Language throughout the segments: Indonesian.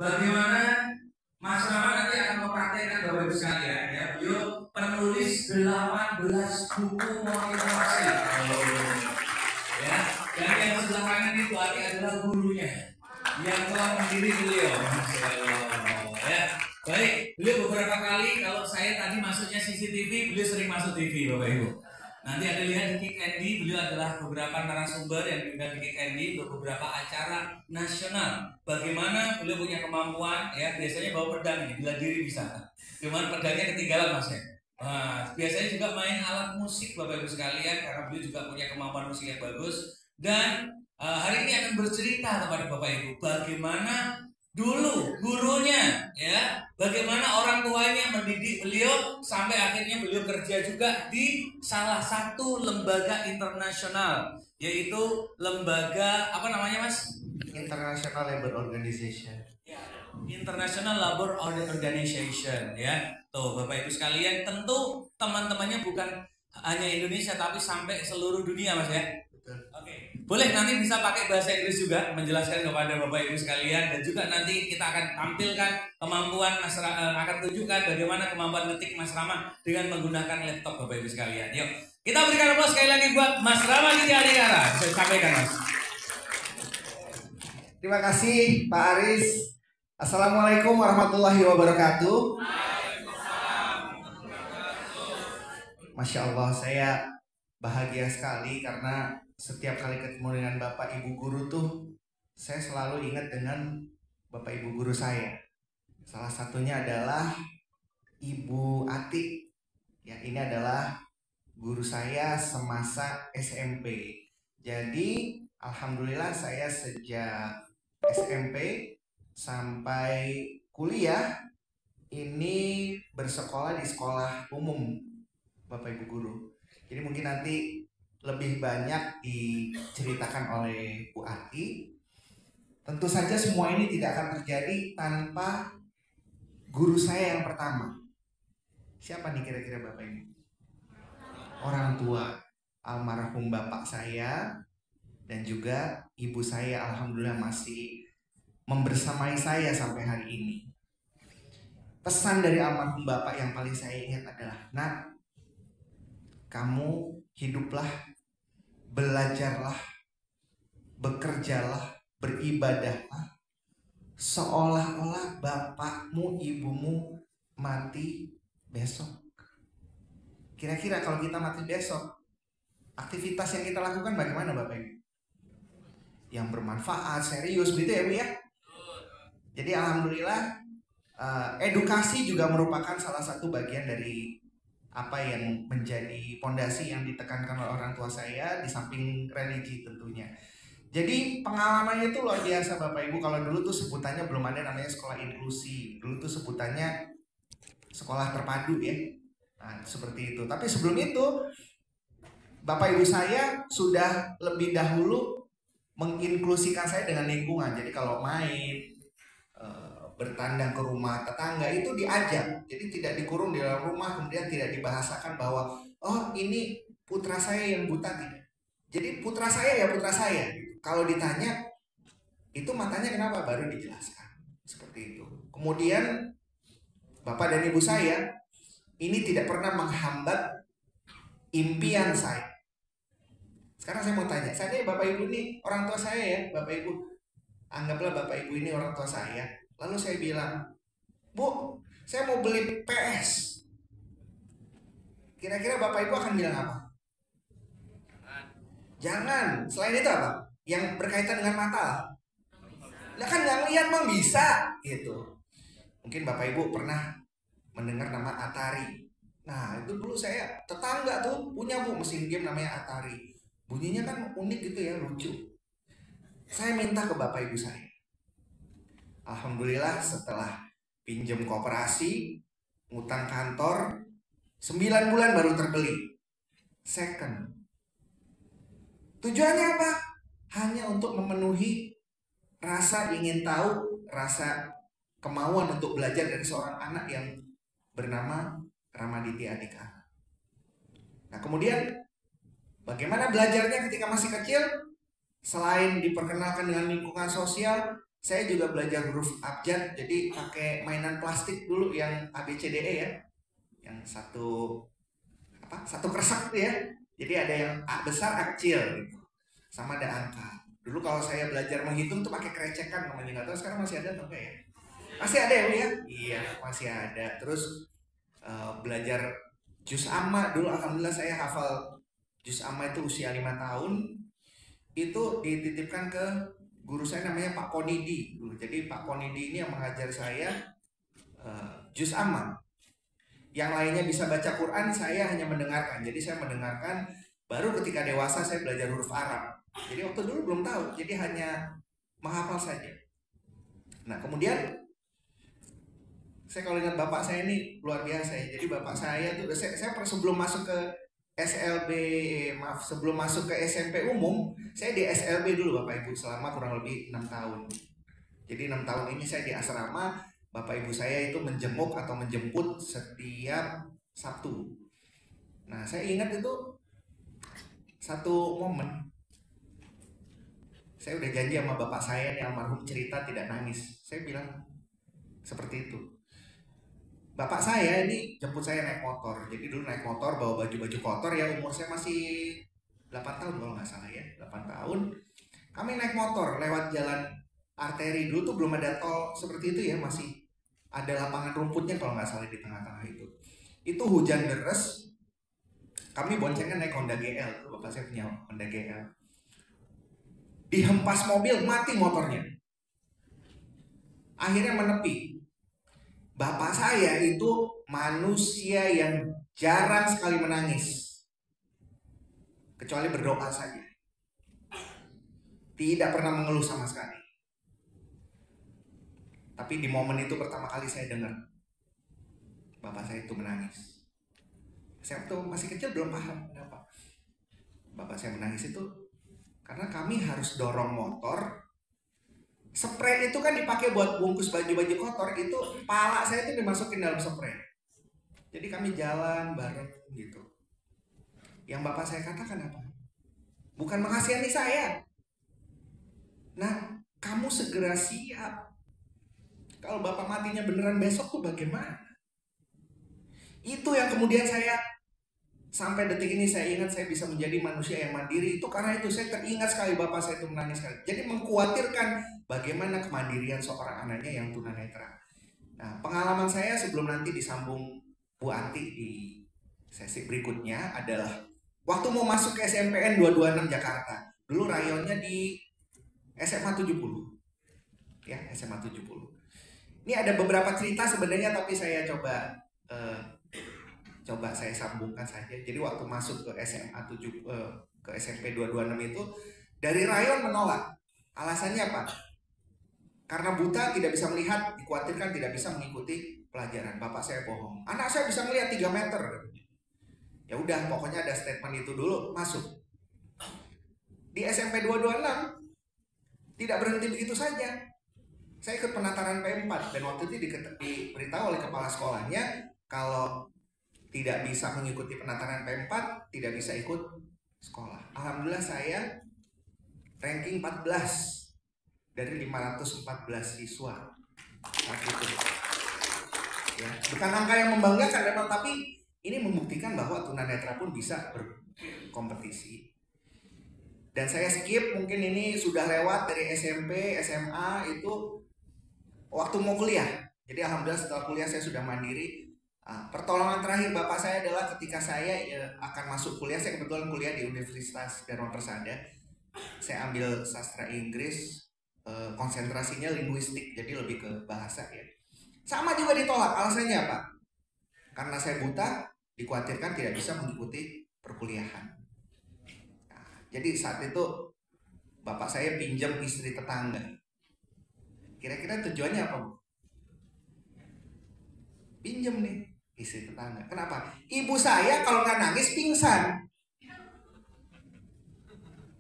bagaimana Mas Rama nanti akan mempraktekkan Bapak Ibu sekalian ya. Beliau penulis 18 buku motivasi. Ya, dan yang sebelah kanan itu adalah gurunya yang telah mendiri beliau. Ya, baik. Beliau beberapa kali, kalau saya tadi masuknya CCTV, beliau sering masuk TV, Bapak Ibu. Nanti ada lihat di Kick Andy, beliau adalah beberapa narasumber yang diundang di Kick Andy untuk beberapa acara nasional. Bagaimana beliau punya kemampuan, ya biasanya bawa pedang ini, bela diri bisa. Cuman pedangnya ketinggalan Mas ya. Nah, biasanya juga main alat musik Bapak Ibu sekalian, karena beliau juga punya kemampuan musik yang bagus. Dan hari ini akan bercerita kepada Bapak Ibu bagaimana dulu gurunya, ya, bagaimana orang tuanya mendidik beliau sampai akhirnya beliau kerja juga di salah satu lembaga internasional, yaitu lembaga apa namanya Mas? International Labour Organization. Ya, International Labour Organization, ya. Tuh Bapak Ibu sekalian, tentu teman-temannya bukan hanya Indonesia tapi sampai seluruh dunia Mas ya. Oke, boleh nanti bisa pakai bahasa Inggris juga menjelaskan kepada Bapak Ibu sekalian, dan juga nanti kita akan tampilkan kemampuan Mas akan tunjukkan bagaimana kemampuan ngetik Mas Rama dengan menggunakan laptop Bapak Ibu sekalian. Yuk, kita berikan aplaus sekali lagi buat Mas Rama Ditya Adhikara. Saya sampaikan Mas. Terima kasih Pak Aris. Assalamualaikum warahmatullahi wabarakatuh. Masya Allah, saya bahagia sekali karena setiap kali ketemu dengan Bapak Ibu guru tuh saya selalu ingat dengan Bapak Ibu guru saya. Salah satunya adalah Ibu Ati. Ya, ini adalah guru saya semasa SMP. Jadi alhamdulillah saya sejak SMP sampai kuliah ini bersekolah di sekolah umum Bapak Ibu guru. Jadi mungkin nanti lebih banyak diceritakan oleh Bu Ati. Tentu saja semua ini tidak akan terjadi tanpa guru saya yang pertama. Siapa nih kira-kira Bapak Ibu? Orang tua almarhum bapak saya dan juga ibu saya alhamdulillah masih membersamai saya sampai hari ini. Pesan dari almarhum bapak yang paling saya ingat adalah, "Nak, kamu hiduplah, belajarlah, bekerjalah, beribadahlah seolah-olah bapakmu, ibumu mati besok." Kira-kira kalau kita mati besok, aktivitas yang kita lakukan bagaimana Bapak Ibu? Yang bermanfaat, serius gitu ya Bu ya. Jadi alhamdulillah edukasi juga merupakan salah satu bagian dari apa yang menjadi pondasi yang ditekankan oleh orang tua saya, di samping religi tentunya. Jadi pengalamannya itu luar biasa Bapak Ibu. Kalau dulu tuh sebutannya belum ada namanya sekolah inklusi. Dulu tuh sebutannya sekolah terpadu ya. Nah, seperti itu. Tapi sebelum itu Bapak Ibu saya sudah lebih dahulu menginklusikan saya dengan lingkungan. Jadi kalau main, bertandang ke rumah tetangga itu diajak. Jadi tidak dikurung di dalam rumah, kemudian tidak dibahasakan bahwa oh ini putra saya yang buta, tidak. Jadi putra saya ya putra saya. Kalau ditanya itu matanya kenapa, baru dijelaskan. Seperti itu. Kemudian Bapak dan Ibu saya ini tidak pernah menghambat impian saya. Sekarang saya mau tanya, saya Bapak Ibu ini orang tua saya ya, Bapak Ibu. Anggaplah Bapak Ibu ini orang tua saya. Lalu saya bilang, "Bu, saya mau beli PS." Kira-kira Bapak Ibu akan bilang apa? Jangan. Selain itu apa? Yang berkaitan dengan mata. Lah kan nggak lihat mah bisa gitu. Mungkin Bapak Ibu pernah mendengar nama Atari. Nah itu dulu saya tetangga tuh punya Bu mesin game namanya Atari. Bunyinya kan unik gitu ya, lucu. Saya minta ke Bapak Ibu saya. Alhamdulillah setelah pinjam koperasi, ngutang kantor, 9 bulan baru terbeli. Second. Tujuannya apa? Hanya untuk memenuhi rasa ingin tahu, rasa kemauan untuk belajar dari seorang anak yang bernama Rama Ditya Adhikara. Nah kemudian bagaimana belajarnya ketika masih kecil? Selain diperkenalkan dengan lingkungan sosial, Saya juga belajar huruf abjad, jadi pakai mainan plastik dulu yang ABCDE ya, yang satu kresek tuh ya. Jadi ada yang A besar, A kecil gitu, sama ada angka. Dulu kalau saya belajar menghitung tuh pakai kerecekan namanya, nggak tahu sekarang masih ada atau enggak ya? Masih ada ya Bu ya? Iya masih ada. Terus belajar juz amma dulu, alhamdulillah saya hafal juz amma itu usia 5 tahun. Itu dititipkan ke guru saya namanya Pak Konidi dulu. Jadi Pak Konidi ini yang mengajar saya juz amma. Yang lainnya bisa baca Quran, saya hanya mendengarkan. Jadi saya mendengarkan, baru ketika dewasa saya belajar huruf Arab. Jadi waktu dulu belum tahu, jadi hanya menghafal saja. Nah kemudian saya kalau ingat bapak saya ini luar biasa ya. Jadi bapak saya tuh, saya sebelum masuk ke SLB, sebelum masuk ke SMP umum, saya di SLB dulu Bapak Ibu selama kurang lebih 6 tahun. Jadi 6 tahun ini saya di asrama, Bapak Ibu saya itu menjenguk atau menjemput setiap Sabtu. Nah saya ingat itu satu momen, saya udah janji sama bapak saya nih almarhum, cerita tidak nangis. Saya bilang seperti itu. Bapak saya ini jemput saya naik motor. Jadi dulu naik motor bawa baju-baju kotor ya, umur saya masih 8 tahun kalau nggak salah ya, 8 tahun. Kami naik motor lewat jalan arteri, dulu tuh belum ada tol seperti itu ya, masih ada lapangan rumputnya kalau nggak salah di tengah-tengah itu. Itu hujan deras, kami boncengan naik Honda GL, bapak saya punya Honda GL. Dihempas mobil, mati motornya. Akhirnya menepi. Bapak saya itu manusia yang jarang sekali menangis, kecuali berdoa saja. Tidak pernah mengeluh sama sekali. Tapi di momen itu pertama kali saya dengar bapak saya itu menangis. Saya tuh masih kecil belum paham kenapa bapak saya menangis itu, karena kami harus dorong motor. Spray itu kan dipakai buat bungkus baju-baju kotor, itu pala saya itu dimasukin dalam spray. Jadi kami jalan bareng gitu. Yang bapak saya katakan apa? Bukan mengasihani saya. Nah, kamu segera siap. Kalau bapak matinya beneran besok tuh bagaimana? Itu yang kemudian saya sampai detik ini saya ingat, saya bisa menjadi manusia yang mandiri itu karena itu. Saya teringat sekali bapak saya itu menangis sekali. Jadi mengkhawatirkan bagaimana kemandirian seorang anaknya yang tunanetra. Nah, pengalaman saya sebelum nanti disambung Bu Anti di sesi berikutnya adalah waktu mau masuk ke SMPN 226 Jakarta. Dulu rayonnya di SMA 70. Ya, SMA 70. Ini ada beberapa cerita sebenarnya, tapi saya coba saya sambungkan saja. Jadi waktu masuk ke SMA ke SMP 226 itu, dari rayon menolak. Alasannya apa? Karena buta, tidak bisa melihat, dikhawatirkan tidak bisa mengikuti pelajaran. Bapak saya bohong. Anak saya bisa melihat 3 meter. Ya udah, pokoknya ada statement itu dulu, masuk. Di SMP 226 tidak berhenti begitu saja. Saya ikut penataran P4 dan waktu itu diberitahu oleh kepala sekolahnya kalau tidak bisa mengikuti penataran P4 tidak bisa ikut sekolah. Alhamdulillah saya ranking 14 dari 514 siswa saat itu. Ya, bukan angka yang membanggakan memang, tapi ini membuktikan bahwa tunanetra pun bisa berkompetisi. Dan saya skip, mungkin ini sudah lewat dari SMP, SMA itu waktu mau kuliah. Jadi alhamdulillah setelah kuliah saya sudah mandiri. Pertolongan terakhir bapak saya adalah ketika saya akan masuk kuliah. Saya kebetulan kuliah di Universitas Dharma Persada. Saya ambil sastra Inggris, konsentrasinya linguistik, jadi lebih ke bahasa ya. Sama juga ditolak. Alasannya apa? Karena saya buta, dikhawatirkan tidak bisa mengikuti perkuliahan. Nah, jadi saat itu bapak saya pinjam istri tetangga. Kira-kira tujuannya apa, Bu? Pinjam nih istri tetangga. Kenapa? Ibu saya kalau nggak nangis pingsan.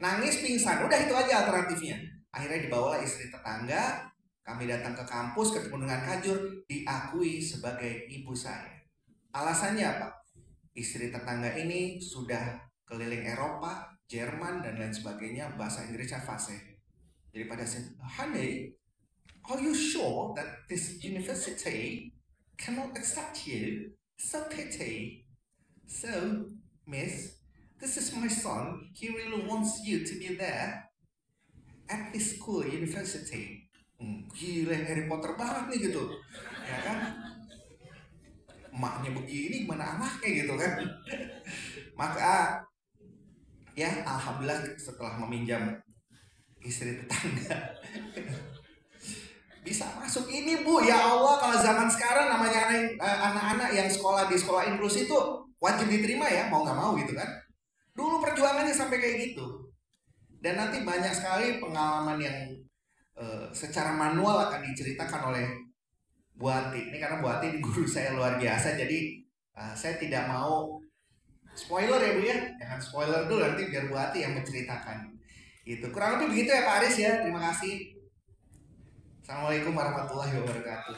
Nangis pingsan, udah itu aja alternatifnya. Akhirnya dibawalah istri tetangga. Kami datang ke kampus, ketemu dengan Kajur, diakui sebagai ibu saya. Alasannya apa? Istri tetangga ini sudah keliling Eropa, Jerman dan lain sebagainya, bahasa Inggrisnya fasih. Jadi pada saat, honey, Are you sure that this university cannot accept you? So pity. So, miss, this is my son. He really wants you to be there at this school university. Gila, Harry Potter banget nih gitu, ya kan? Emaknya begini, gimana anaknya gitu kan? Maka ya alhamdulillah setelah meminjam istri tetangga bisa masuk ini Bu. Ya Allah, kalau zaman sekarang namanya anak-anak yang sekolah di sekolah inklusi itu wajib diterima ya, mau nggak mau gitu kan. Dulu perjuangannya sampai kayak gitu. Dan nanti banyak sekali pengalaman yang secara manual akan diceritakan oleh Bu Ati. Ini karena Bu Ati ini guru saya luar biasa, jadi saya tidak mau spoiler ya Bu ya. Jangan spoiler dulu, nanti biar Bu Ati yang menceritakan. Itu kurang lebih begitu ya Pak Aris ya. Terima kasih. Assalamualaikum warahmatullahi wabarakatuh.